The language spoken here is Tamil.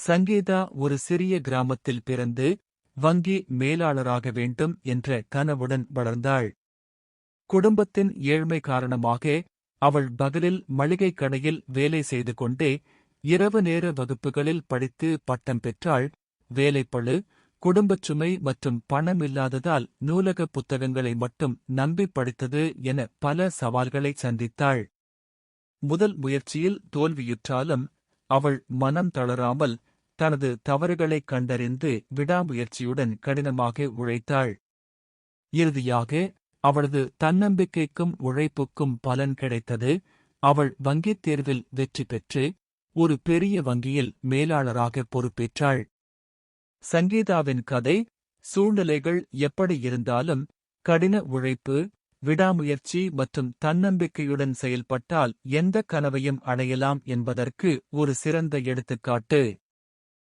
சங்கீதா ஒரு சிறிய கிராமத்தில் பிறந்து வங்கி மேலாளராக வேண்டும் என்ற கனவுடன் வளர்ந்தாள். குடும்பத்தின் ஏழ்மை காரணமாக அவள் பகலில் மளிகைக் கடையில் வேலை செய்து கொண்டே இரவு நேர வகுப்புகளில் படித்து பட்டம் பெற்றாள். வேலைப்பளு, குடும்பச் சுமை மற்றும் பணமில்லாததால் நூலக புத்தகங்களை மட்டும் நம்பி படித்தது என பல சவால்களை சந்தித்தாள். முதல் முயற்சியில் தோல்வியுற்றாலும் அவள் மனம் தளராமல் தனது தவறுகளைக் கண்டறிந்து விடாமுயற்சியுடன் கடினமாக உழைத்தாள். இறுதியாக அவளது தன்னம்பிக்கைக்கும் உழைப்புக்கும் பலன் கிடைத்தது. அவள் வங்கித் தேர்வில் வெற்றி பெற்று ஒரு பெரிய வங்கியில் மேலாளராக பொறுப்பேற்றாள். சங்கீதாவின் கதை, சூழ்நிலைகள் எப்படி இருந்தாலும் கடின உழைப்பு, விடாமுயற்சி மற்றும் தன்னம்பிக்கையுடன் செயல்பட்டால் எந்த கனவையும் அடையலாம் என்பதற்கு ஒரு சிறந்த எடுத்துக்காட்டு.